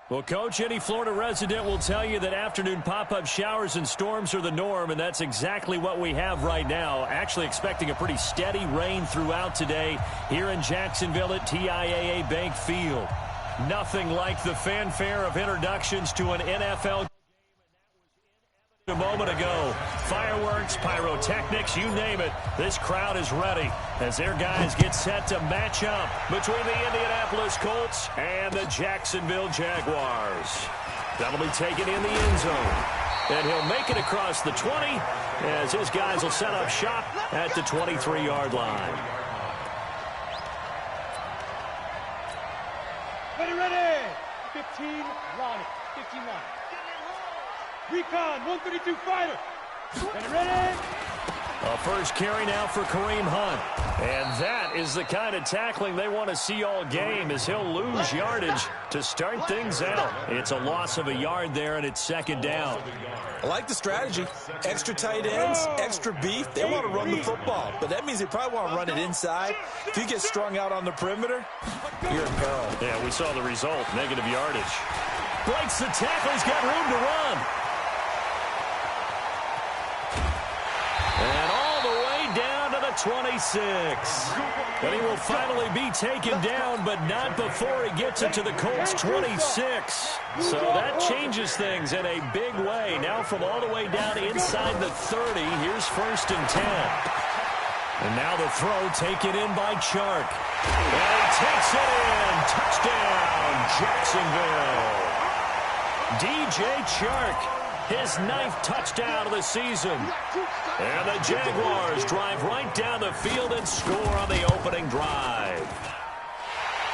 Well, Coach, any Florida resident will tell you that afternoon pop-up showers and storms are the norm, and that's exactly what we have right now. Actually expecting a pretty steady rain throughout today here in Jacksonville at TIAA Bank Field. Nothing like the fanfare of introductions to an NFL game a moment ago. Fireworks, pyrotechnics, you name it. This crowd is ready as their guys get set to match up between the Indianapolis Colts and the Jacksonville Jaguars. That'll be taken in the end zone. And he'll make it across the 20 as his guys will set up shop at the 23-yard line. Ready. 15, line. 15 line. Recon, 132 fighter. Ready. A first carry now for Kareem Hunt. And that is the kind of tackling they want to see all game, as he'll lose yardage to start things out. It's a loss of a yard there, and it's second down. I like the strategy. Extra tight ends, extra beef. They want to run the football, but that means they probably want to run it inside. If you get strung out on the perimeter, you're in peril. Yeah, we saw the result, negative yardage. Breaks the tackle. He's got room to run. And all the way down to the 26. And he will finally be taken down, but not before he gets it to the Colts 26. So that changes things in a big way. Now from all the way down inside the 30, here's 1st and 10. And now the throw taken in by Chark. And he takes it in. Touchdown, Jacksonville. DJ Chark, his 9th touchdown of the season. And the Jaguars drive right down the field and score on the opening drive.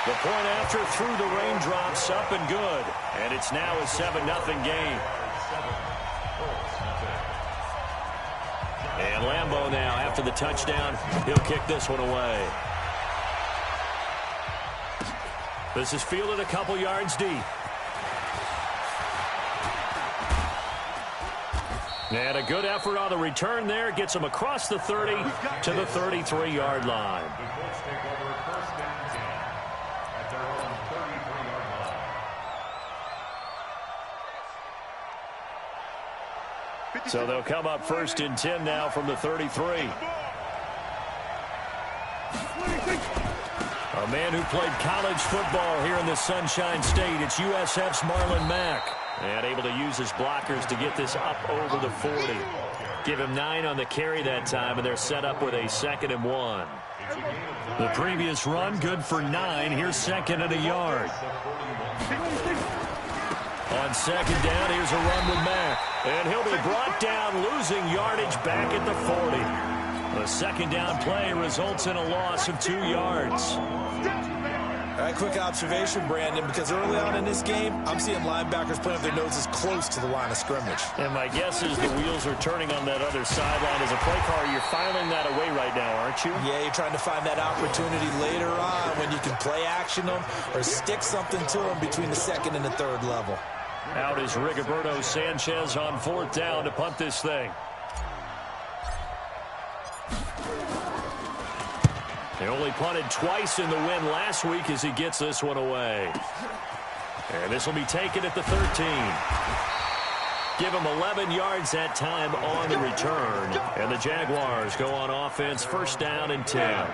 The point after through the raindrops, up and good. And it's now a 7-0 game. And Lambeau now, after the touchdown, he'll kick this one away. This is fielded a couple yards deep. And a good effort on the return there. Gets him across the 30 to the 33-yard line. So they'll come up 1st and 10 now from the 33. A man who played college football here in the Sunshine State. It's USF's Marlon Mack. And able to use his blockers to get this up over the 40. Give him 9 on the carry that time, and they're set up with a 2nd and 1. The previous run, good for 9. Here's 2nd and a yard. On 2nd down, here's a run with Mack. And he'll be brought down, losing yardage back at the 40. The 2nd down play results in a loss of 2 yards. All right, quick observation, Brandon, because early on in this game, I'm seeing linebackers playing with their noses close to the line of scrimmage. And my guess is the wheels are turning on that other sideline. As a play caller, you're filing that away right now, aren't you? Yeah, you're trying to find that opportunity later on when you can play action them or stick something to them between the 2nd and the 3rd level. Out is Rigoberto Sanchez on 4th down to punt this thing. They only punted twice in the win last week as he gets this one away. And this will be taken at the 13. Give him 11 yards that time on the return. And the Jaguars go on offense, 1st down and 10.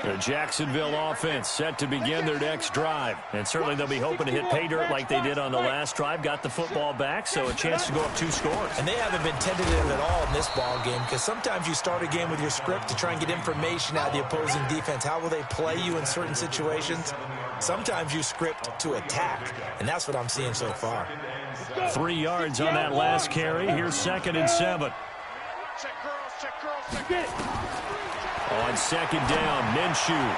The Jacksonville offense set to begin their next drive. And certainly they'll be hoping to hit pay dirt like they did on the last drive. Got the football back, so a chance to go up 2 scores. And they haven't been tentative at all in this ball game, because sometimes you start a game with your script to try and get information out of the opposing defense. How will they play you in certain situations? Sometimes you script to attack, and that's what I'm seeing so far. 3 yards on that last carry. Here's 2nd and 7. On 2nd down, Minshew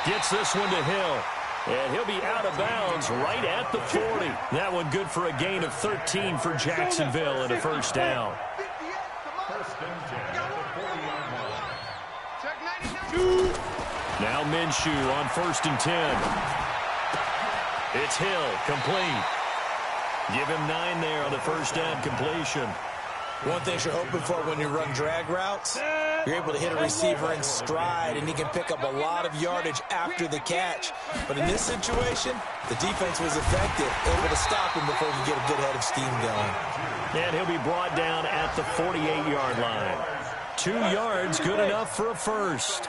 gets this one to Hill. And he'll be out of bounds right at the 40. That one good for a gain of 13 for Jacksonville and a 1st down. Now Minshew on 1st and 10. It's Hill, complete. Give him 9 there on the 1st down completion. One thing you're hoping for when you run drag routes, You're able to hit a receiver in stride, and he can pick up a lot of yardage after the catch. But in this situation, the defense was effective, able to stop him before he could get a good head of steam going. And he'll be brought down at the 48-yard line. 2 yards, good enough for a first.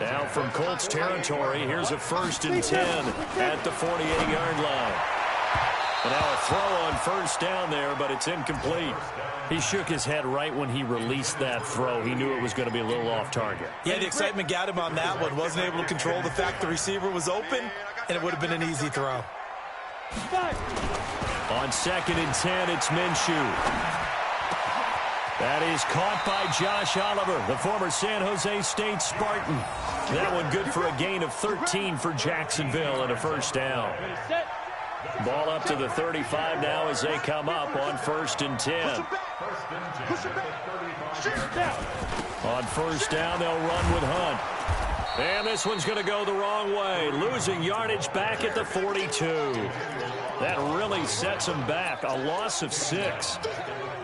Now from Colts territory, here's a 1st and 10 at the 48-yard line. And now a throw on first down there, but it's incomplete. He shook his head right when he released that throw. He knew it was going to be a little off target. Yeah, the excitement got him on that one. Wasn't able to control the fact the receiver was open, and it would have been an easy throw. On 2nd and 10, it's Minshew. That is caught by Josh Oliver, the former San Jose State Spartan. That one good for a gain of 13 for Jacksonville and a first down. Ball up to the 35 now as they come up on 1st and 10. On first down, they'll run with Hunt. And this one's going to go the wrong way, losing yardage back at the 42. That really sets them back, a loss of 6.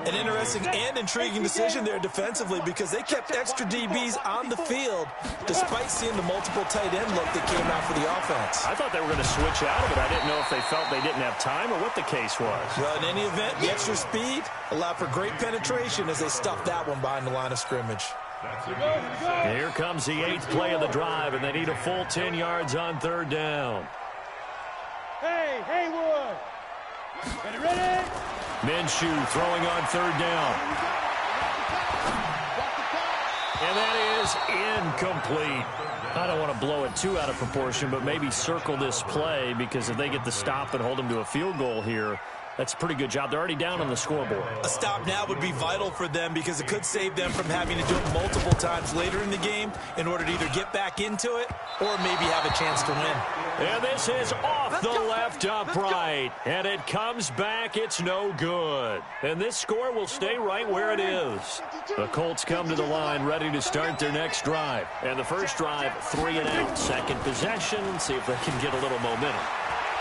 An interesting and intriguing decision there defensively because they kept extra DBs on the field despite seeing the multiple tight end look that came out for the offense. I thought they were going to switch out of it. I didn't know if they felt they didn't have time or what the case was. Well, in any event, the extra speed allowed for great penetration as they stuffed that one behind the line of scrimmage. Here comes the 8th play of the drive, and they need a full 10 yards on 3rd down. Hey, Haywood! Get it ready! Minshew throwing on 3rd down. And that is incomplete. I don't want to blow it too out of proportion, but maybe circle this play because if they get the stop and hold them to a field goal here, that's a pretty good job. They're already down on the scoreboard. A stop now would be vital for them because it could save them from having to do it multiple times later in the game in order to either get back into it or maybe have a chance to win. And this is off the left upright. And it comes back. It's no good. And this score will stay right where it is. The Colts come to the line ready to start their next drive. And the first drive, 3 and out. Second possession. See if they can get a little momentum.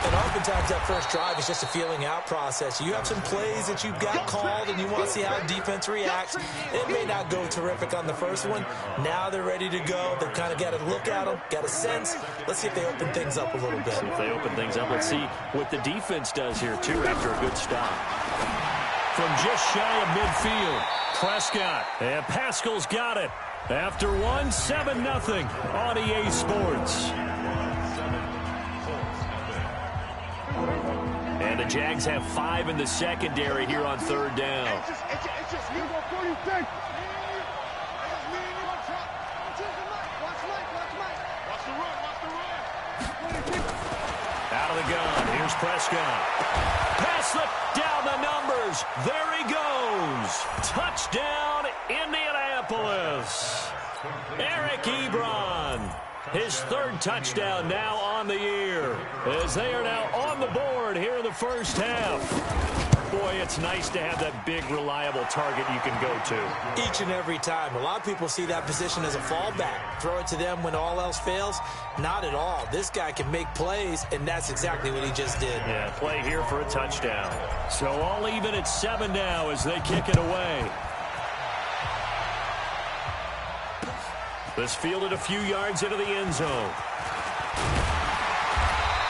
And oftentimes that first drive is just a feeling out process. You have some plays that you've got called and you want to see how defense reacts. It may not go terrific on the first one. Now they're ready to go. They've kind of got to look at them, got a sense. Let's see if they open things up a little bit. See if they open things up. Let's see what the defense does here, too, after a good stop. From just shy of midfield, Prescott. And Pascal's got it. After one, 7-0 on EA Sports. And the Jags have 5 in the secondary here on 3rd down. Out of the gun. Here's Prescott. Pass down the numbers. There he goes. Touchdown, Indianapolis. Eric Ebron. His 3rd touchdown now on the year as they are now on the board here in the first half. Boy, it's nice to have that big, reliable target you can go to. Each and every time. A lot of people see that position as a fallback. Throw it to them when all else fails. Not at all. This guy can make plays, and that's exactly what he just did. Yeah, play here for a touchdown. So all even at 7 now as they kick it away. This fielded a few yards into the end zone.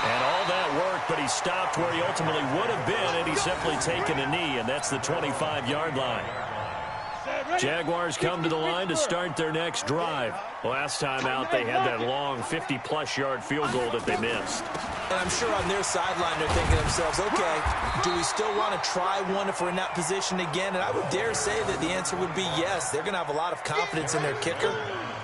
And all that work, but he stopped where he ultimately would have been, and he's simply taken a knee, and that's the 25-yard line. Jaguars come to the line to start their next drive. Last time out, they had that long 50-plus yard field goal that they missed. And I'm sure on their sideline they're thinking to themselves, okay, do we still want to try one if we're in that position again? And I would dare say that the answer would be yes. They're going to have a lot of confidence in their kicker.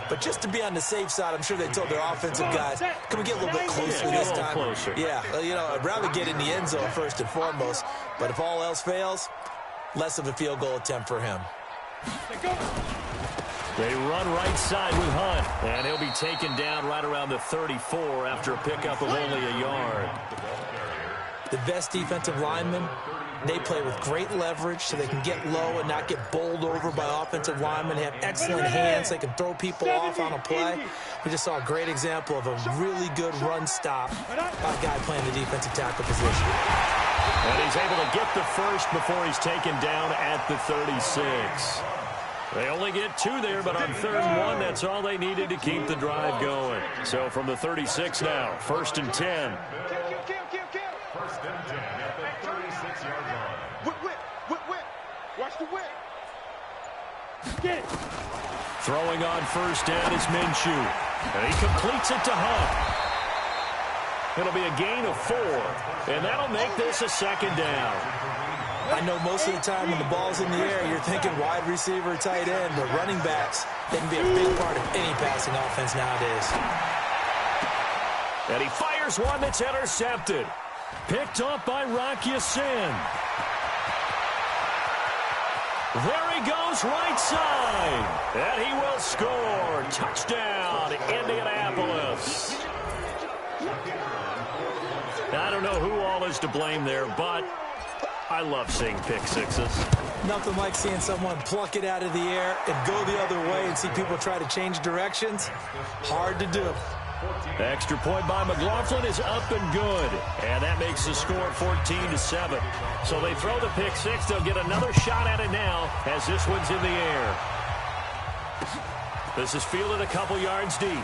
But just to be on the safe side, I'm sure they told their offensive guys, can we get a little bit closer this time? Closer. Yeah, you know, I'd rather get in the end zone first and foremost. But if all else fails, less of a field goal attempt for him. They run right side with Hunt, and he'll be taken down right around the 34 after a pickup of only a yard. The best defensive linemen, they play with great leverage so they can get low and not get bowled over by offensive linemen. They have excellent hands. They can throw people off on a play. We just saw a great example of a really good run stop by a guy playing the defensive tackle position. And he's able to get the first before he's taken down at the 36. They only get 2 there, but on 3rd and 1, that's all they needed to keep the drive going. So from the 36 now, 1st and 10. First and 10 at the 36-yard line. Whip. Watch the whip. Get it. Throwing on 1st down is Minshew. And he completes it to Hunt. It'll be a gain of 4, and that'll make this a 2nd down. I know most of the time when the ball's in the air, you're thinking wide receiver, tight end, but running backs, they can be a big part of any passing offense nowadays. And he fires one that's intercepted. Picked up by Rock Ya-Sin. There he goes, right side. And he will score. Touchdown, Indianapolis. I don't know who all is to blame there, but I love seeing pick sixes. Nothing like seeing someone pluck it out of the air and go the other way and see people try to change directions. Hard to do. Extra point by McLaughlin is up and good. And that makes the score 14-7. So they throw the pick six. They'll get another shot at it now as this one's in the air. This is fielded a couple yards deep.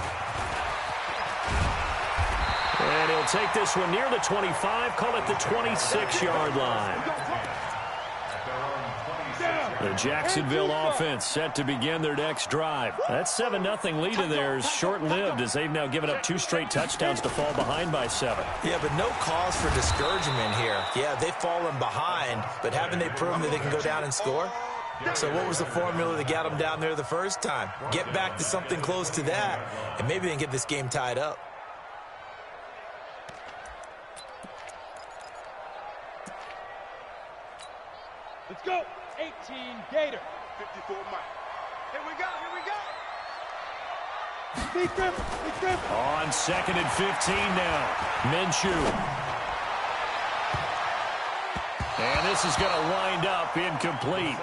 And he'll take this one near the 25, call it the 26-yard line. The Jacksonville offense set to begin their next drive. That 7-0 lead of theirs short-lived as they've now given up 2 straight touchdowns to fall behind by 7. Yeah, but no cause for discouragement here. Yeah, they've fallen behind, but haven't they proven that they can go down and score? So what was the formula that got them down there the first time? Get back to something close to that, and maybe they can get this game tied up. Let's go. 18 Gator. 54 Mike. Here we go. Big grip. On 2nd and 15 now. Minshew. And this is going to wind up incomplete.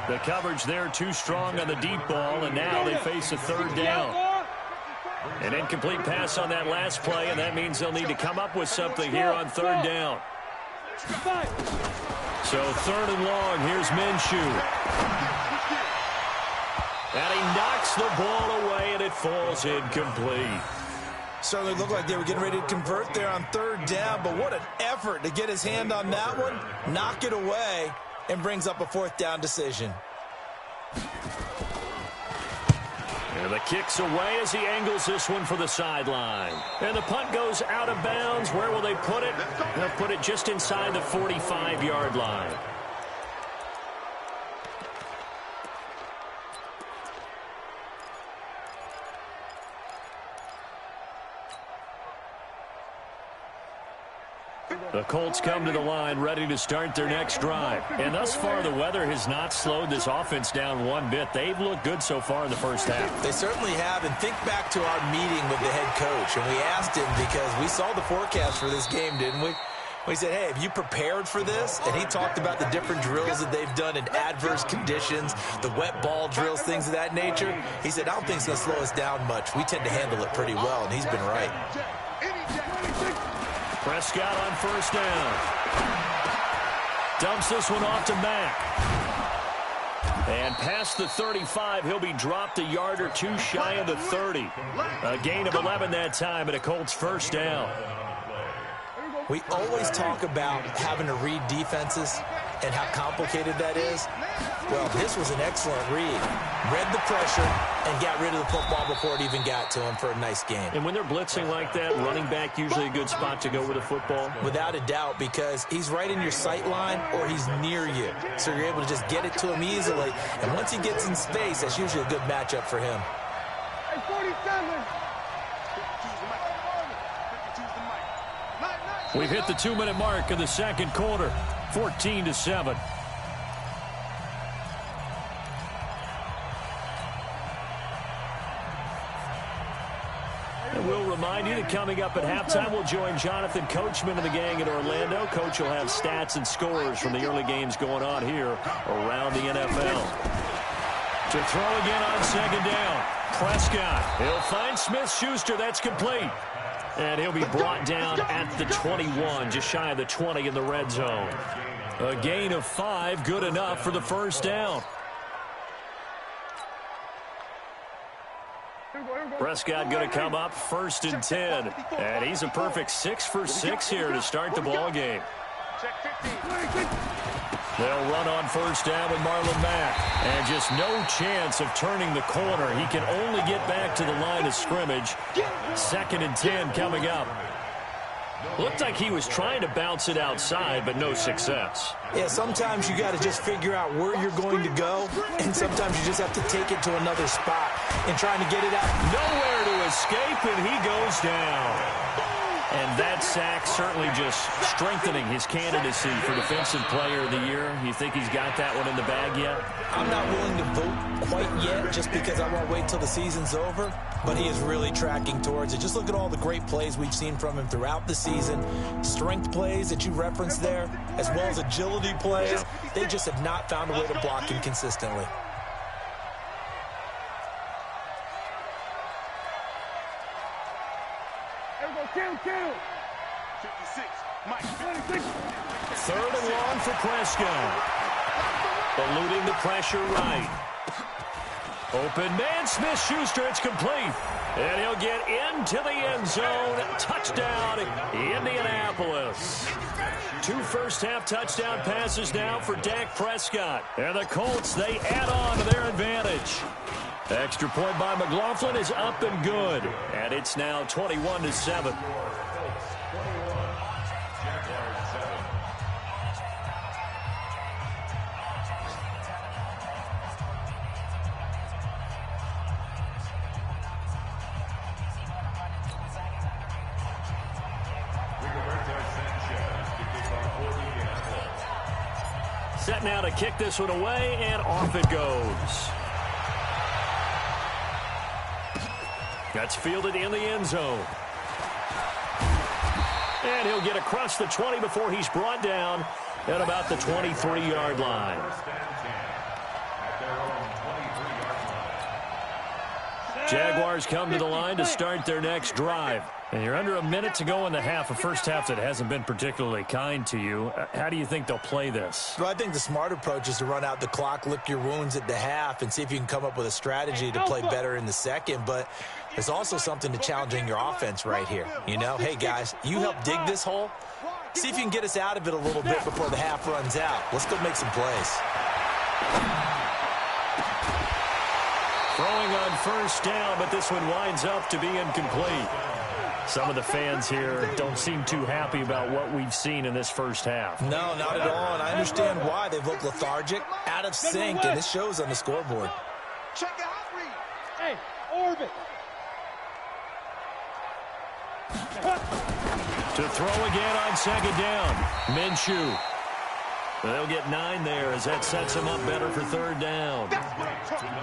The coverage there too strong on the deep ball, and now they face a 3rd down. An incomplete pass on that last play, and that means they'll need to come up with something here on 3rd down. So 3rd and long, here's Minshew. And he knocks the ball away, and it falls incomplete. Certainly looked like they were getting ready to convert there on 3rd down, but what an effort to get his hand on that one, knock it away, and brings up a 4th down decision. And the kick's away as he angles this one for the sideline. And the punt goes out of bounds. Where will they put it? They'll put it just inside the 45-yard line. The Colts come to the line ready to start their next drive. And thus far, the weather has not slowed this offense down one bit. They've looked good so far in the first half. They certainly have. And think back to our meeting with the head coach. And we asked him because we saw the forecast for this game, didn't we? We said, hey, have you prepared for this? And he talked about the different drills that they've done in adverse conditions, the wet ball drills, things of that nature. He said, I don't think it's going to slow us down much. We tend to handle it pretty well, and he's been right. Prescott on 1st down. Dumps this one off to Mack. And past the 35, he'll be dropped a yard or 2 shy of the 30. A gain of 11 that time, and a Colts 1st down. We always talk about having to read defenses and how complicated that is. Well, this was an excellent read. Read the pressure and got rid of the football before it even got to him for a nice game. And when they're blitzing like that, running back usually a good spot to go with the football? Without a doubt, because he's right in your sight line or he's near you. So you're able to just get it to him easily. And once he gets in space, that's usually a good matchup for him. Hey, 47. We've hit the 2-minute mark in the 2nd quarter, 14-7. And we'll remind you that coming up at halftime, we'll join Jonathan Coachman of the gang in Orlando. Coach will have stats and scores from the early games going on here around the NFL. To throw again on 2nd down. Prescott. He'll find Smith-Schuster. That's complete. And he'll be brought down at the 21, just shy of the 20 in the red zone. A gain of 5, good enough for the 1st down. Prescott going to come up 1st and 10. And he's a perfect 6 for 6 here to start the ball game. They'll run on 1st down with Marlon Mack. And just no chance of turning the corner. He can only get back to the line of scrimmage. 2nd and 10 coming up. Looked like he was trying to bounce it outside, but no success. Yeah, sometimes you got to just figure out where you're going to go, and sometimes you just have to take it to another spot and trying to get it out. Nowhere to escape, and he goes down. And that sack certainly just strengthening his candidacy for Defensive Player of the Year. You think he's got that one in the bag yet? I'm not willing to vote quite yet just because I won't wait till the season's over, but he is really tracking towards it. Just look at all the great plays we've seen from him throughout the season. Strength plays that you referenced there, as well as agility plays. They just have not found a way to block him consistently. Third and long for Prescott. Eluding the pressure right. Open man, Smith-Schuster, it's complete. And he'll get into the end zone. Touchdown, Indianapolis. 2 first-half touchdown passes now for Dak Prescott. And the Colts, they add on to their advantage. Extra point by McLaughlin is up and good. And it's now 21-7. Set now to kick this one away, and off it goes. That's fielded in the end zone. And he'll get across the 20 before he's brought down at about the 23-yard line. Jaguars come to the line to start their next drive. And you're under a minute to go in the half, a first half that hasn't been particularly kind to you. How do you think they'll play this? Well, I think the smart approach is to run out the clock, lick your wounds at the half, and see if you can come up with a strategy to play better in the second. But there's also something to challenging your offense right here. You know, hey, guys, you help dig this hole. See if you can get us out of it a little bit before the half runs out. Let's go make some plays. Throwing on 1st down, but this one winds up to be incomplete. Some of the fans here don't seem too happy about what we've seen in this first half. No, not at all, and I understand why. They've looked lethargic, out of sync, and it shows on the scoreboard. Check it out, Reed. Hey, orbit. To throw again on 2nd down. Minshew. They'll get 9 there as that sets them up better for 3rd down.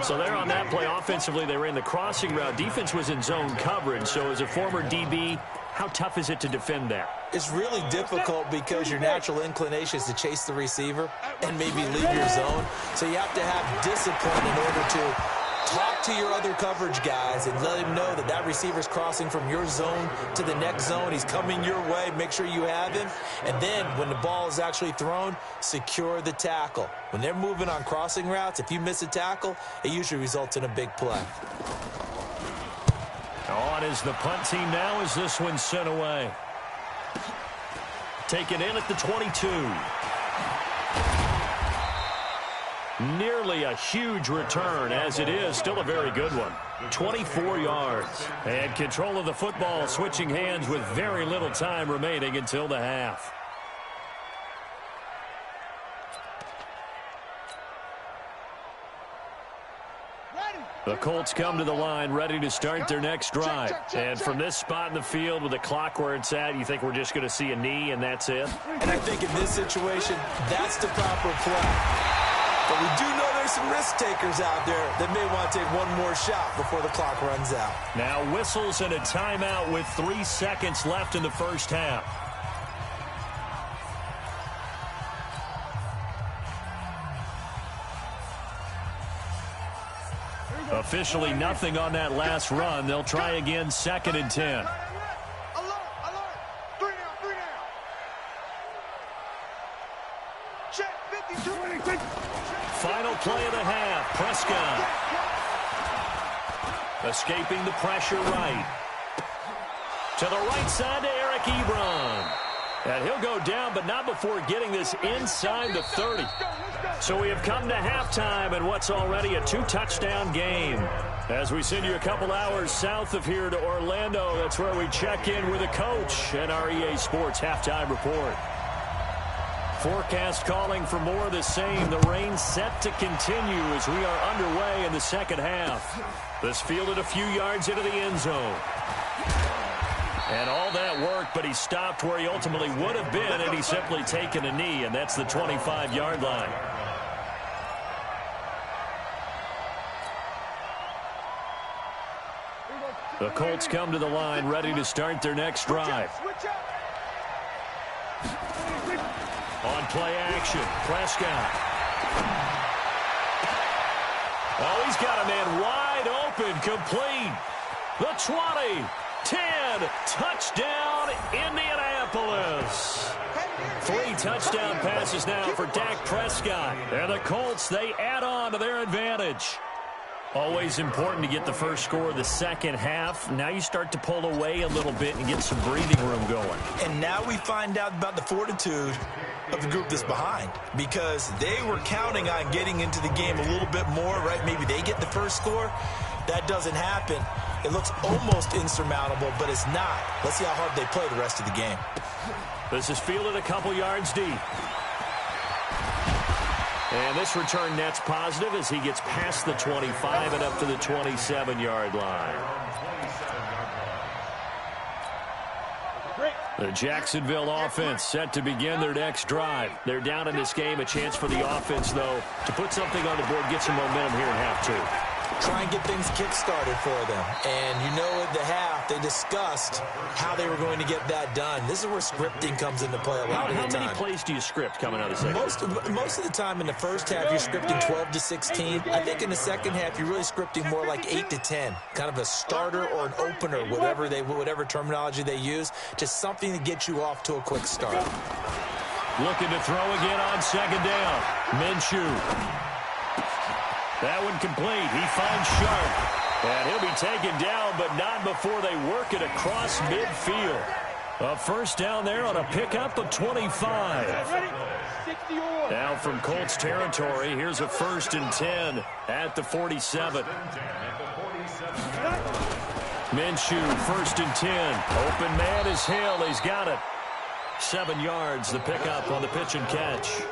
So there on that play, offensively, they ran the crossing route. Defense was in zone coverage. So as a former DB, how tough is it to defend that? It's really difficult because your natural inclination is to chase the receiver and maybe leave your zone. So you have to have discipline in order to talk to your other coverage guys and let him know that that receiver's crossing from your zone to the next zone. He's coming your way. Make sure you have him. And then when the ball is actually thrown, secure the tackle. When they're moving on crossing routes, if you miss a tackle, it usually results in a big play. On is the punt team now as this one's sent away. Taken in at the 22. Nearly a huge return, as it is still a very good one. 24 yards. And control of the football switching hands with very little time remaining until the half. The Colts come to the line ready to start their next drive. And from this spot in the field with the clock where it's at, you think we're just going to see a knee and that's it? And I think in this situation, that's the proper play. But we do know there's some risk takers out there that may want to take one more shot before the clock runs out. Now whistles and a timeout with 3 seconds left in the first half. Officially nothing on that last run. They'll try again 2nd and 10. Alert, alert. 3 down, 3 down. Check 52. Final play of the half. Prescott. Escaping the pressure right. To the right side to Eric Ebron. And he'll go down, but not before getting this inside the 30. So we have come to halftime in what's already a 2-touchdown game. As we send you a couple hours south of here to Orlando, that's where we check in with the coach and our EA Sports halftime report. Forecast calling for more of the same. The rain set to continue as we are underway in the second half. This fielded a few yards into the end zone. And all that work, but he stopped where he ultimately would have been, and he's simply taken a knee, and that's the 25-yard line. The Colts come to the line, ready to start their next drive. On play action, Prescott. Oh, he's got a man wide open, complete. The 20. 10, touchdown, Indianapolis. 3 touchdown passes now for Dak Prescott. And the Colts, they add on to their advantage. Always important to get the first score of the second half. Now you start to pull away a little bit and get some breathing room going. And now we find out about the fortitude of the group that's behind, because they were counting on getting into the game a little bit more, right? Maybe they get the first score. That doesn't happen. It looks almost insurmountable, but it's not. Let's see how hard they play the rest of the game. This is fielded a couple yards deep. And this return net's positive as he gets past the 25 and up to the 27-yard line. The Jacksonville offense set to begin their next drive. They're down in this game. A chance for the offense, though, to put something on the board, get some momentum here in half two. Try and get things kick-started for them. And you know at the half, they discussed how they were going to get that done. This is where scripting comes into play a lot of the time. How many plays do you script coming out of the second? Most of the time in the first half, you're scripting 12 to 16. I think in the second half, you're really scripting more like 8 to 10. Kind of a starter or an opener, whatever terminology they use. Just something to get you off to a quick start. Looking to throw again on second down. Minshew. That one complete. He finds Sharp. And he'll be taken down, but not before they work it across midfield. A first down there on a pickup of 25. Now from Colts territory, here's a 1st and 10 at the 47. Minshew, 1st and 10. Open man is Hill. He's got it. 7 yards, the pickup on the pitch and catch.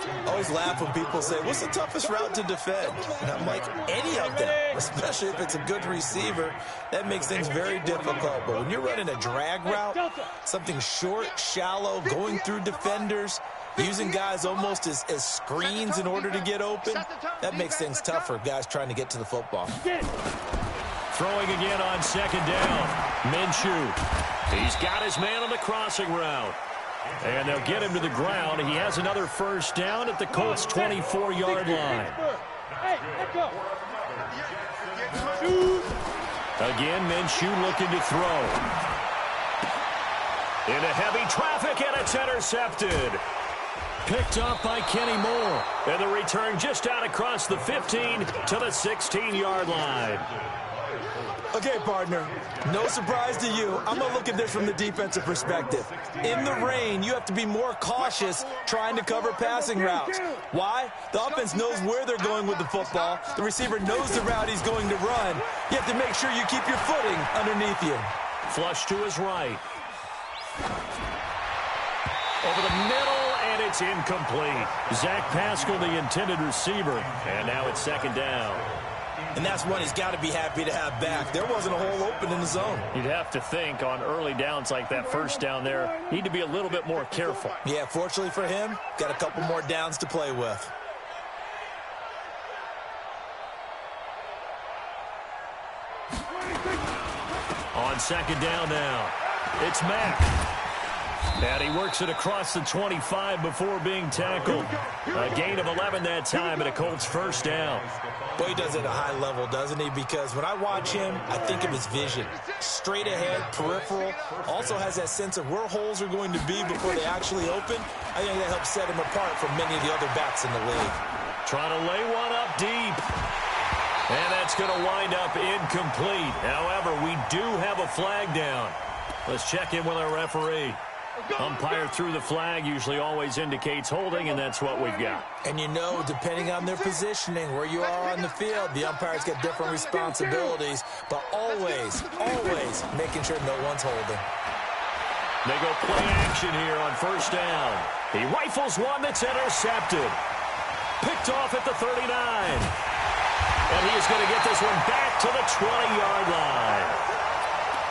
I always laugh when people say, what's the toughest route to defend? And I'm like, any of them, especially if it's a good receiver. That makes things very difficult. But when you're running a drag route, something short, shallow, going through defenders, using guys almost as screens in order to get open, that makes things tough for guys trying to get to the football. Throwing again on second down. Minshew. He's got his man on the crossing route. And they'll get him to the ground. He has another first down at the Colts' 24-yard line. Again, Minshew looking to throw. Into heavy traffic, and it's intercepted. Picked up by Kenny Moore. And the return just out across the 15 to the 16-yard line. Okay, partner, no surprise to you. I'm going to look at this from the defensive perspective. In the rain, you have to be more cautious trying to cover passing routes. Why? The offense knows where they're going with the football. The receiver knows the route he's going to run. You have to make sure you keep your footing underneath you. Flush to his right. Over the middle, and it's incomplete. Zach Pascal, the intended receiver, and now it's second down. And that's one he's got to be happy to have back. There wasn't a hole open in the zone. You'd have to think on early downs like that first down there, need to be a little bit more careful. Yeah, fortunately for him, got a couple more downs to play with. On second down now, it's Mack. And he works it across the 25 before being tackled. A gain of 11 that time, and a Colts first down. Boy, he does it at a high level, doesn't he? Because when I watch him, I think of his vision. Straight ahead, peripheral. Also has that sense of where holes are going to be before they actually open. I think that helps set him apart from many of the other backs in the league. Trying to lay one up deep. And that's going to wind up incomplete. However, we do have a flag down. Let's check in with our referee. Umpire threw the flag, usually always indicates holding, and that's what we've got. And you know, depending on their positioning, where you are on the field, the umpires get different responsibilities, but always making sure no one's holding. They go play action here on first down. He rifles one that's intercepted. Picked off at the 39. And he is going to get this one back to the 20-yard line.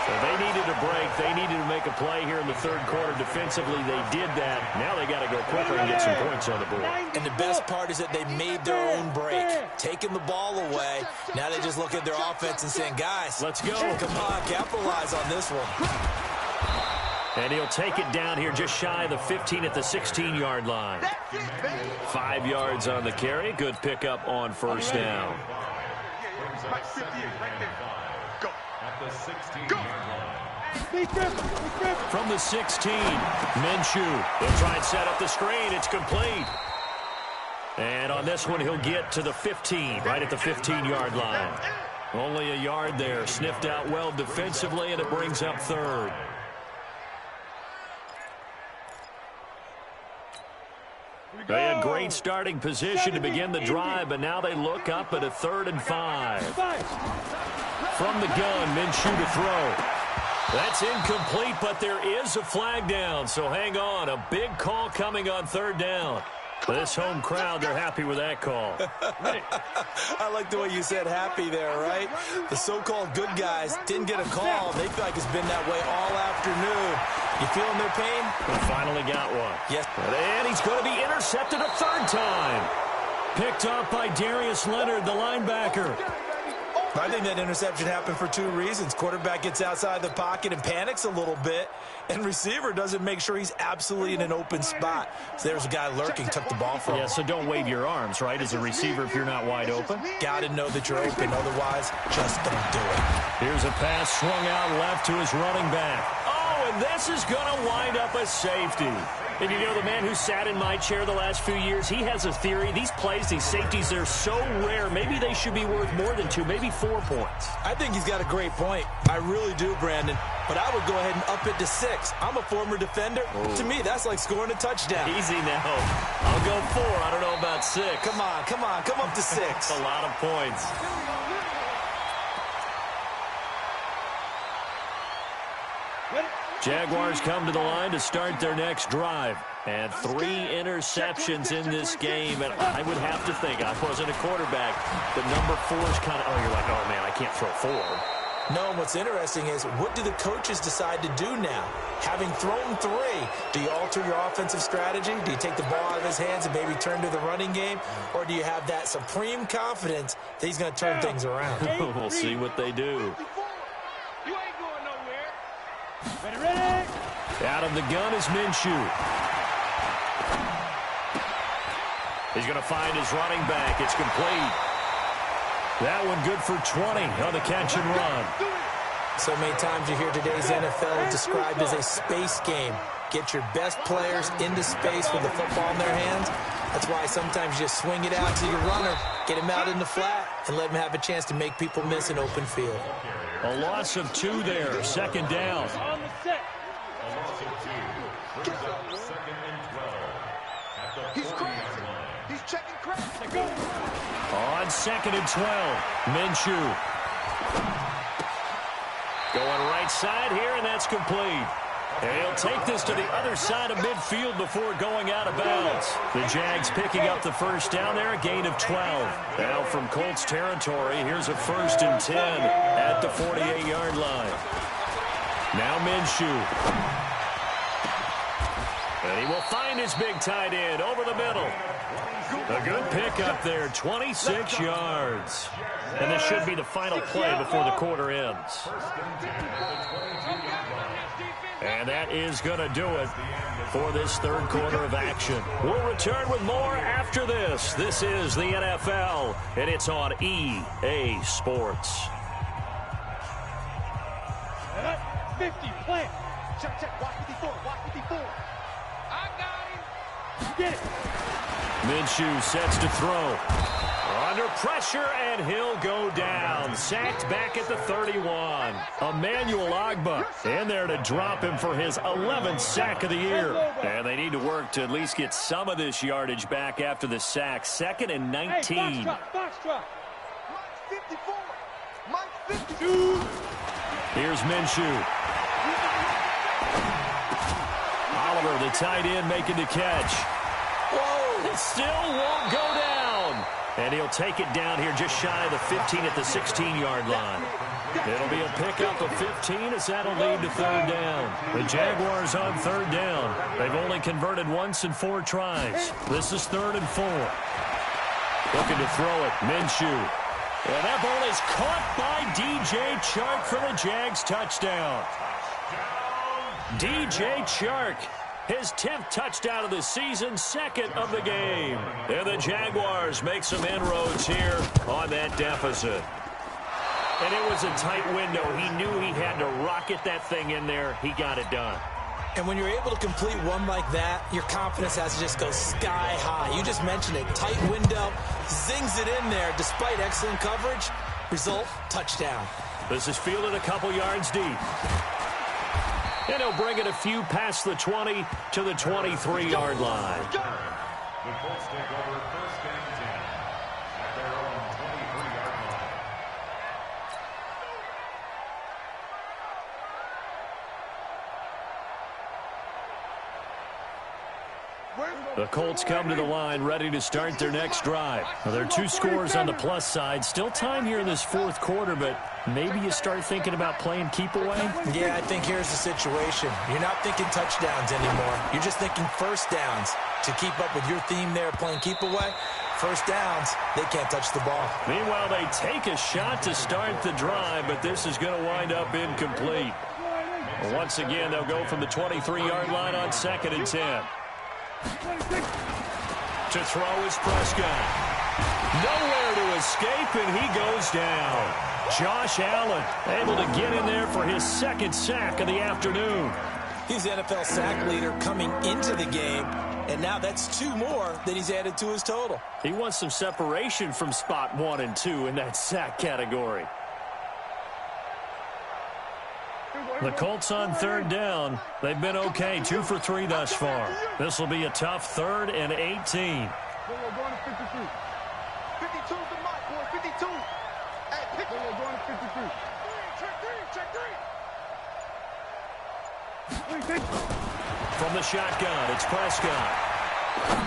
So they needed a break. They needed to make a play here in the third quarter. Defensively, they did that. Now they got to go quicker and get some points on the board. And the best part is that they made their own break, taking the ball away. Now they just look at their offense and saying, guys, let's go. Come on, capitalize on this one. And he'll take it down here just shy of the 15 at the 16-yard line. 5 yards on the carry. Good pickup on first down. From the 16, Minshew. He'll try and set up the screen. It's complete. And on this one, he'll get to the 15, right at the 15-yard line. Only a yard there. Sniffed out well defensively, and it brings up third. They had great starting position to begin the drive, but now they look up at a 3rd and 5. From the gun, Minshew to throw. That's incomplete, but there is a flag down, so hang on. A big call coming on 3rd down. This home crowd, they're happy with that call. I like the way you said happy there, right? The so-called good guys didn't get a call. They feel like it's been that way all afternoon. You feeling their pain? They finally got one. Yes. And he's going to be intercepted a 3rd time. Picked off by Darius Leonard, the linebacker. I think that interception happened for 2 reasons. Quarterback gets outside the pocket and panics a little bit, and receiver doesn't make sure he's absolutely in an open spot. So there's a guy lurking, took the ball from him. Yeah, so don't wave your arms, right, as a receiver if you're not wide open. Got to know that you're open, otherwise just don't do it. Here's a pass swung out left to his running back. Oh, and this is going to wind up a safety. And you know, the man who sat in my chair the last few years, he has a theory. These plays, these safeties, they're so rare. Maybe they should be worth more than 2, maybe 4 points. I think he's got a great point. I really do, Brandon. But I would go ahead and up it to 6. I'm a former defender. Oh. To me, that's like scoring a touchdown. Easy now. I'll go 4. I don't know about 6. Come on. Come up to 6. That's a lot of points. Jaguars come to the line to start their next drive. And 3 interceptions in this game. And I would have to think, I wasn't a quarterback, but number 4 is kind of, you're like, oh, man, I can't throw 4. No, and what's interesting is, what do the coaches decide to do now? Having thrown 3, do you alter your offensive strategy? Do you take the ball out of his hands and maybe turn to the running game? Or do you have that supreme confidence that he's going to turn things around? We'll see what they do. You ain't going nowhere. Ready? Out of the gun is Minshew. He's going to find his running back. It's complete. That one good for 20 on the catch and run. So many times you hear today's NFL described as a space game. Get your best players into space with the football in their hands. That's why sometimes you just swing it out to your runner, get him out in the flat, and let him have a chance to make people miss an open field. A loss of 2 there. 2nd down. On the set. He's crazy. He's checking crazy. On 2nd and 12, Minshew. Going right side here, and that's complete. And he'll take this to the other side of midfield before going out of bounds. The Jags picking up the first down there, a gain of 12. Now from Colts territory, here's a 1st and 10 at the 48-yard line. Now Minshew. And he will find his big tight end over the middle. A good pickup there, 26 yards. And this should be the final play before the quarter ends. And that is going to do it for this third quarter of action. We'll return with more after this. This is the NFL, and it's on EA Sports. 50, plant. Check, watch 54, watch 54. I got him. Get it. Minshew sets to throw. Under pressure, and he'll go down. Sacked back at the 31. Emmanuel Ogbah in there to drop him for his 11th sack of the year. And they need to work to at least get some of this yardage back after the sack. 2nd and 19. Box drop. Mike 54. Mike 52. Here's Minshew. Oliver, the tight end, making the catch. Whoa! It still won't go down. And he'll take it down here just shy of the 15 at the 16-yard line. It'll be a pickup of 15 as that'll lead to 3rd down. The Jaguars on 3rd down. They've only converted once in 4 tries. This is 3rd and 4. Looking to throw it. Minshew. And that ball is caught by DJ Chark for the Jags touchdown. DJ Chark, his 10th touchdown of the season, 2nd of the game. And the Jaguars make some inroads here on that deficit. And it was a tight window. He knew he had to rocket that thing in there. He got it done. And when you're able to complete one like that, your confidence has to just go sky high. You just mentioned it. Tight window, zings it in there despite excellent coverage. Result, touchdown. This is fielded a couple yards deep. And he'll bring it a few past the 20 to the 23-yard line. The Colts take over 1st and 10 at their own 23-yard line. The Colts come to the line ready to start their next drive. Now, there are 2 scores on the plus side. Still time here in this 4th quarter, but maybe you start thinking about playing keep away? Yeah, I think here's the situation. You're not thinking touchdowns anymore. You're just thinking first downs. To keep up with your theme there, playing keep away, first downs, they can't touch the ball. Meanwhile, they take a shot to start the drive, but this is going to wind up incomplete. Once again, they'll go from the 23-yard line on 2nd and 10. To throw is Prescott. Nowhere to escape, and he goes down. Josh Allen able to get in there for his 2nd sack of the afternoon. He's the NFL sack leader coming into the game, and now that's 2 more that he's added to his total. He wants some separation from spot 1 and 2 in that sack category. The Colts on 3rd down. They've been okay, 2 for 3 thus far. This will be a tough 3rd and 18. Going to 53. 52 the mark, boy. 52. Hey, pick it. Going to 53. Check 3. From the shotgun, it's Prescott.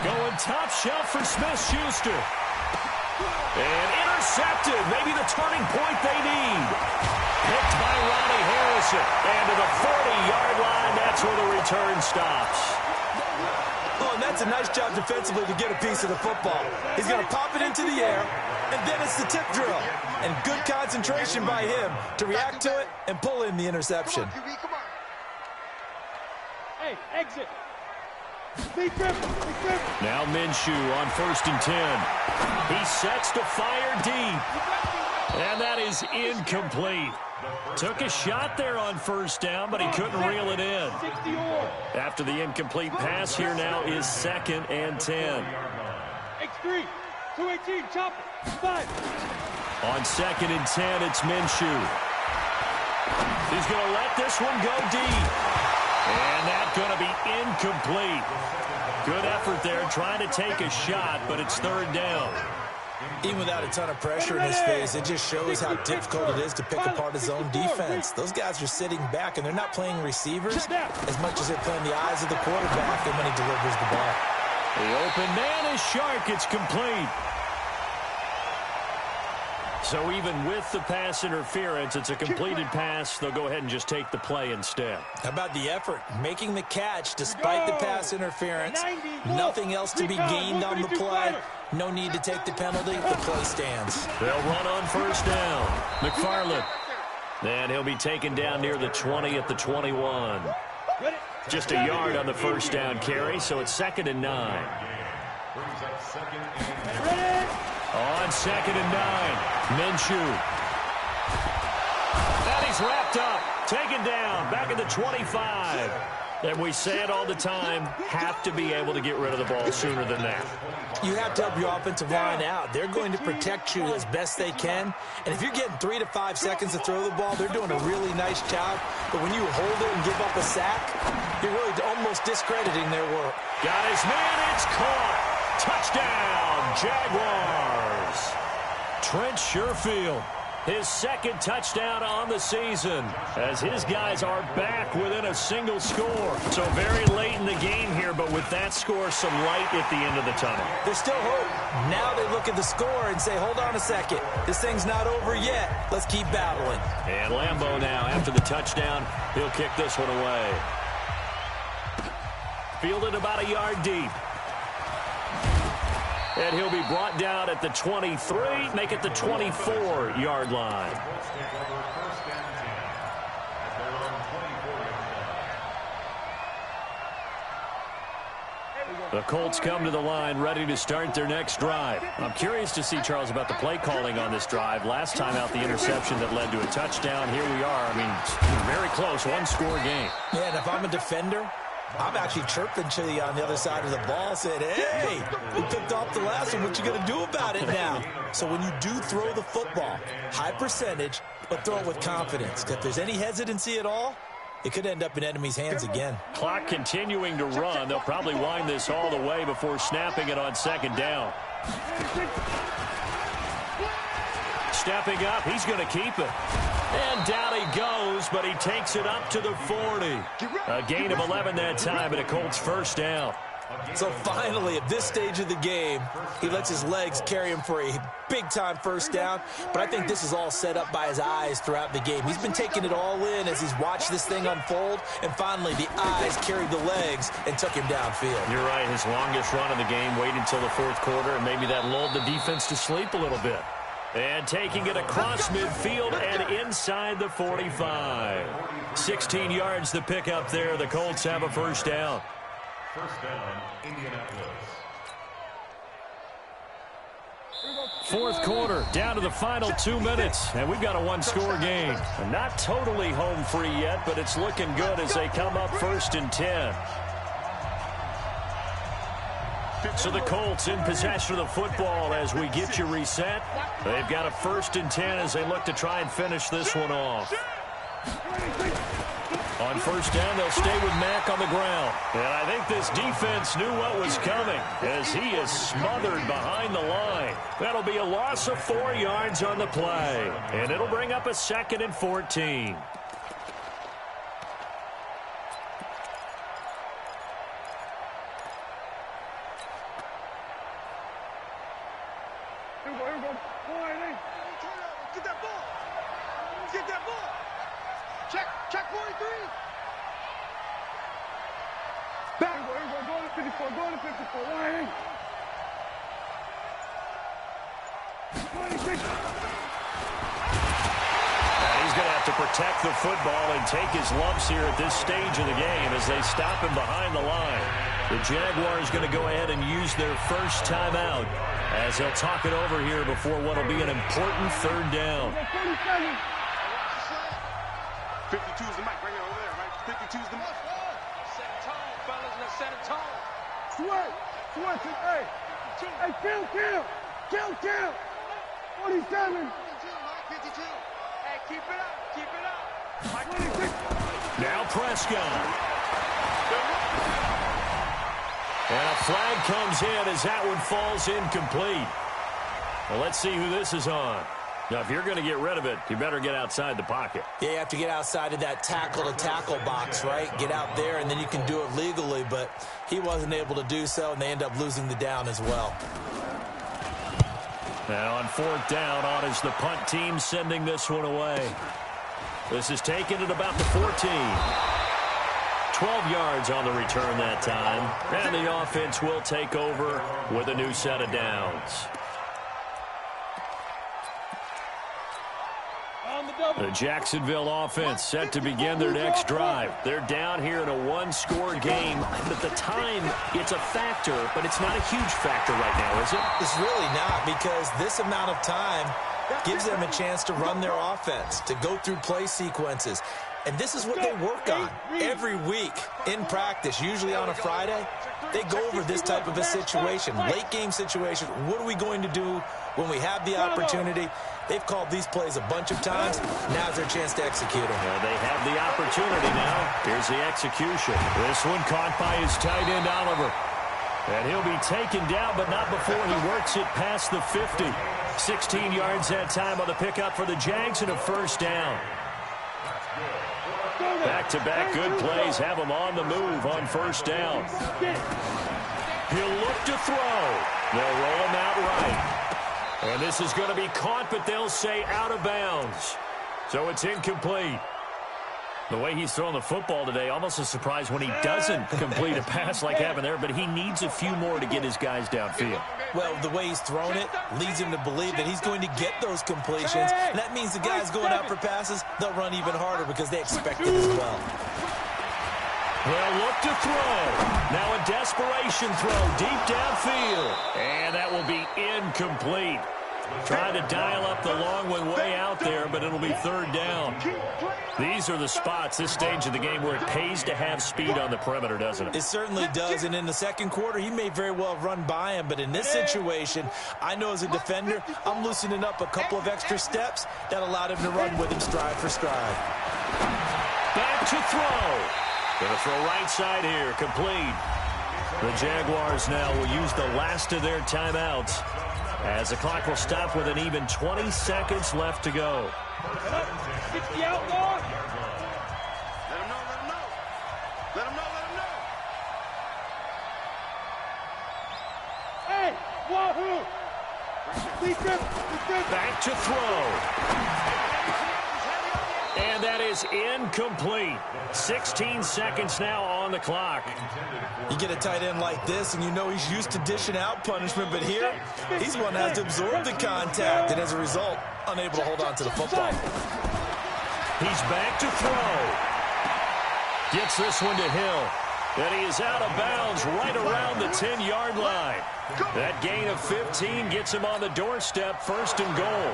Going top shelf for Smith-Schuster. And intercepted. Maybe the turning point they need. Picked by Ronnie Harrison. And to the 40-yard line, that's where the return stops. Oh, and that's a nice job defensively to get a piece of the football. He's going to pop it into the air, and then it's the tip drill. And good concentration by him to react to it and pull in the interception. Hey, exit. Now Minshew on 1st and 10. He sets to fire deep. And that is incomplete. Took a shot there on 1st down, but he couldn't reel it in. After the incomplete pass, here now is 2nd and 10. X3, 218, chop it, 5. On 2nd and 10, it's Minshew. He's going to let this one go deep. And that's going to be incomplete. Good effort there, trying to take a shot, but it's 3rd down. Even without a ton of pressure in his face, it just shows how difficult it is to pick apart his own defense. Those guys are sitting back, and they're not playing receivers as much as they're playing the eyes of the quarterback and when he delivers the ball. The open man is Shark. It's complete. So even with the pass interference, it's a completed pass. They'll go ahead and just take the play instead. How about the effort? Making the catch despite the pass interference. Nothing else to be gained on the play. No need to take the penalty. The play stands. They'll run on 1st down. McFarland. And he'll be taken down near the 20 at the 21. Just a yard on the 1st down carry, so it's 2nd and 9. On 2nd and 9, Minshew. And he's wrapped up, taken down, back at the 25. And we say it all the time, have to be able to get rid of the ball sooner than that. You have to help your offensive line out. They're going to protect you as best they can. And if you're getting 3 to 5 seconds to throw the ball, they're doing a really nice job. But when you hold it and give up a sack, you're really almost discrediting their work. Got his man, it's caught. Touchdown, Jaguars. Trent Sherfield, his second touchdown on the season, as his guys are back within a single score. So very late in the game here, but with that score, some light at the end of the tunnel. There's still hope. Now they look at the score and say, hold on a second. This thing's not over yet. Let's keep battling. And Lambeau now, after the touchdown, he'll kick this one away. Fielded about a yard deep. And he'll be brought down at the 23, make it the 24-yard line. The Colts come to the line ready to start their next drive. I'm curious to see, Charles, about the play calling on this drive. Last time out, the interception that led to a touchdown. Here we are. I mean, very close, one-score game. Yeah, and if I'm a defender, I'm actually chirping to you on the other side of the ball, saying, hey, we picked off the last one. What you going to do about it now? So when you do throw the football, high percentage, but throw it with confidence. If there's any hesitancy at all, it could end up in enemy's hands again. Clock continuing to run. They'll probably wind this all the way before snapping it on second down. Stepping up, he's going to keep it. And down he goes, but he takes it up to the 40. A gain of 11 that time, and a Colts first down. So finally, at this stage of the game, he lets his legs carry him for a big-time first down. But I think this is all set up by his eyes throughout the game. He's been taking it all in as he's watched this thing unfold. And finally, the eyes carried the legs and took him downfield. You're right. His longest run of the game waited until the fourth quarter, and maybe that lulled the defense to sleep a little bit. And taking it across midfield and inside the 45. 16 yards the pick up there. The Colts have a first down. First down, Indianapolis. Fourth quarter, down to the final 2 minutes, and we've got a one-score game. Not totally home free yet, but it's looking good as they come up first and 10. So the Colts in possession of the football as we get you reset. They've got a first and 10 as they look to try and finish this one off. On first down, they'll stay with Mack on the ground. And I think this defense knew what was coming as he is smothered behind the line. That'll be a loss of 4 yards on the play. And it'll bring up a second and 14. Get that ball. Get that ball. Check 43. Back. Go to 54. Go to 54. Why? 26. He's going to have to protect the football and take his lumps here at this stage of the game as they stop him behind the line. The Jaguars going to go ahead and use their first timeout as they'll talk it over here before what will be an important third down. 52 is the mic right here over there, right? 52 is the mic. Set a tone, fellas. Let's set a tone. Sweat. Hey, kill. 47. 52, Mike, 52. Hey, keep it up. Mike, 26. Now Prescott. And a flag comes in as that one falls incomplete. Well, let's see who this is on. Now, if you're going to get rid of it, you better get outside the pocket. Yeah, you have to get outside of that tackle-to-tackle box, right? Get out there, and then you can do it legally. But he wasn't able to do so, and they end up losing the down as well. Now on fourth down, on is the punt team sending this one away. This is taken at about the 14. 12 yards on the return that time. And the offense will take over with a new set of downs. The Jacksonville offense set to begin their next drive. They're down here in a one-score game. At the time, it's a factor, but it's not a huge factor right now, is it? It's really not, because this amount of time gives them a chance to run their offense, to go through play sequences. And this is what they work on every week in practice, usually on a Friday. They go over this type of a situation, late game situation. What are we going to do when we have the opportunity? They've called these plays a bunch of times. Now's their chance to execute them. Yeah, they have the opportunity now. Here's the execution. This one caught by his tight end, Oliver. And he'll be taken down, but not before he works it past the 50. 16 yards that time on the pickup for the Jags and a first down. Back-to-back good plays have him on the move on first down. He'll look to throw. They'll roll him out right. And this is going to be caught, but they'll say out of bounds. So it's incomplete. The way he's throwing the football today, almost a surprise when he doesn't complete a pass like happened there, but he needs a few more to get his guys downfield. Well, the way he's thrown it leads him to believe that he's going to get those completions. And that means the guys going out for passes, they'll run even harder because they expect it as well. They'll look to throw. Now a desperation throw deep downfield. And that will be incomplete. Trying to dial up the long one way out there, but it'll be third down. These are the spots, this stage of the game, where it pays to have speed on the perimeter, doesn't it? It certainly does, and in the second quarter, he may very well run by him, but in this situation, I know as a defender, I'm loosening up a couple of extra steps that allowed him to run with him stride for stride. Back to throw. Going to throw right side here, complete. The Jaguars now will use the last of their timeouts, as the clock will stop with an even 20 seconds left to go. Get the outlaw. Let him know, let him know. Let him know, let him know. Hey, wahoo! Back to throw. And that is incomplete. 16 seconds now on the clock. You get a tight end like this, and you know he's used to dishing out punishment, but here, he's the one that has to absorb the contact, and as a result, unable to hold on to the football. He's back to throw. Gets this one to Hill. And he is out of bounds right around the 10-yard line. That gain of 15 gets him on the doorstep, first and goal.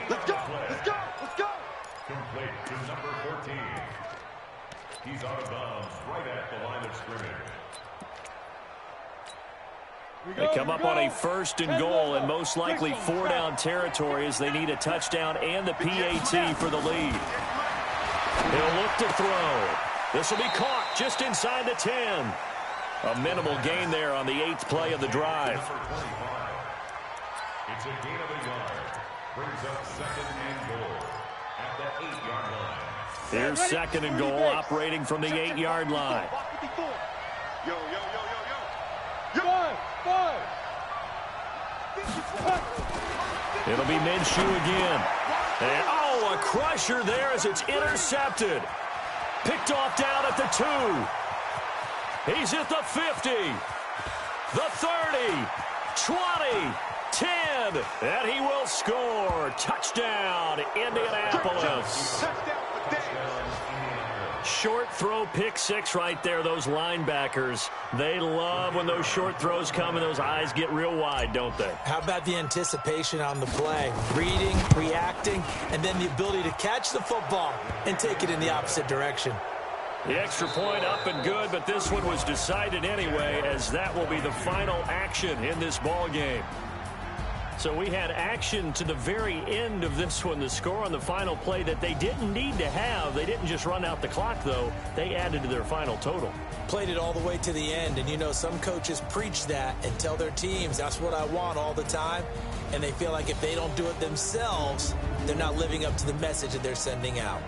Let's go, let's go, let's go. Complete to number 14. He's out of bounds right at the line of scrimmage. They come up on a first and goal and most likely four-down territory as they need a touchdown and the PAT for the lead. He'll look to throw. This will be caught just inside the 10. A minimal gain there on the 8th play of the drive. It's a gain of a yard. Brings up second and goal at the 8-yard line. Here's second and goal operating from the 8-yard line. Yo, yo, yo, yo, yo. It'll be Minshew again. And, oh, a crusher there as it's intercepted. Picked off down at the 2. He's at the 50. The 30. 20. 10. And he will score. Touchdown, Indianapolis. Short throw, pick six right there. Those linebackers, they love when those short throws come and those eyes get real wide, don't they? How about the anticipation on the play? Reading, reacting, and then the ability to catch the football and take it in the opposite direction. The extra point up and good, but this one was decided anyway, as that will be the final action in this ball game. So we had action to the very end of this one, the score on the final play that they didn't need to have. They didn't just run out the clock, though. They added to their final total. Played it all the way to the end, and you know some coaches preach that and tell their teams that's what I want all the time, and they feel like if they don't do it themselves, they're not living up to the message that they're sending out.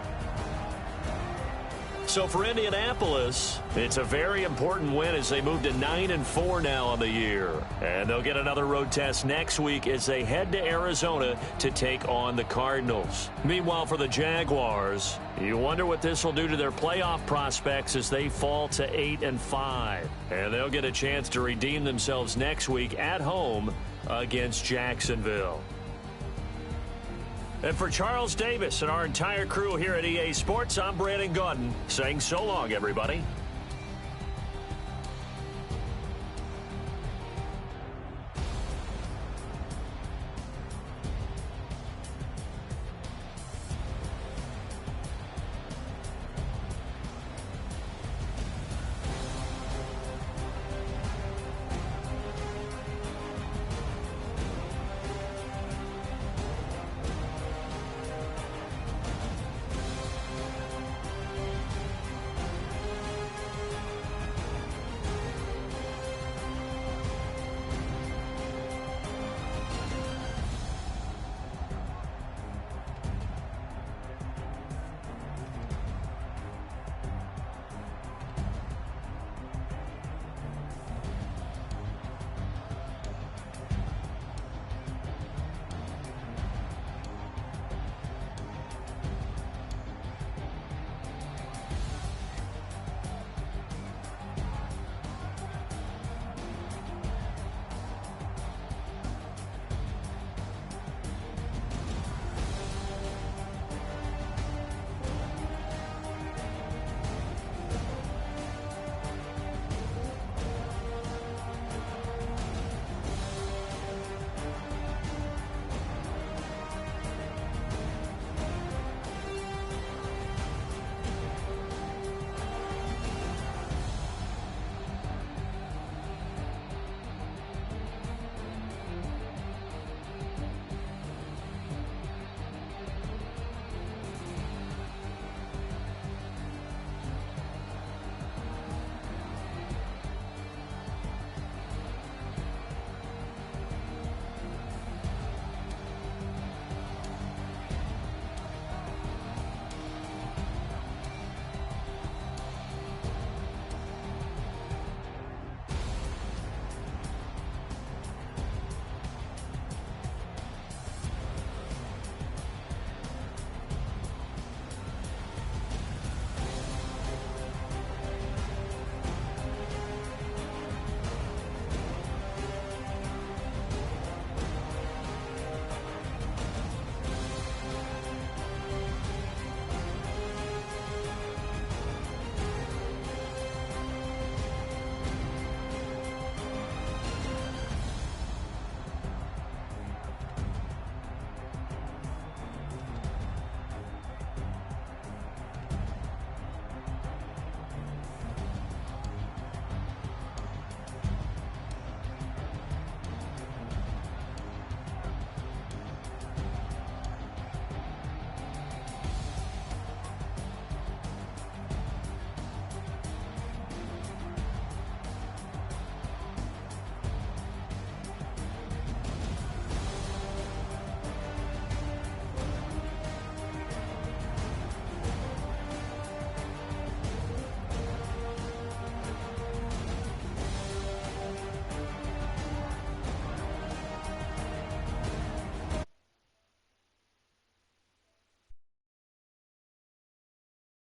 So for Indianapolis, it's a very important win as they move to 9-4 now on the year. And they'll get another road test next week as they head to Arizona to take on the Cardinals. Meanwhile, for the Jaguars, you wonder what this will do to their playoff prospects as they fall to 8-5. And they'll get a chance to redeem themselves next week at home against Jacksonville. And for Charles Davis and our entire crew here at EA Sports, I'm Brandon Gaudin saying so long, everybody.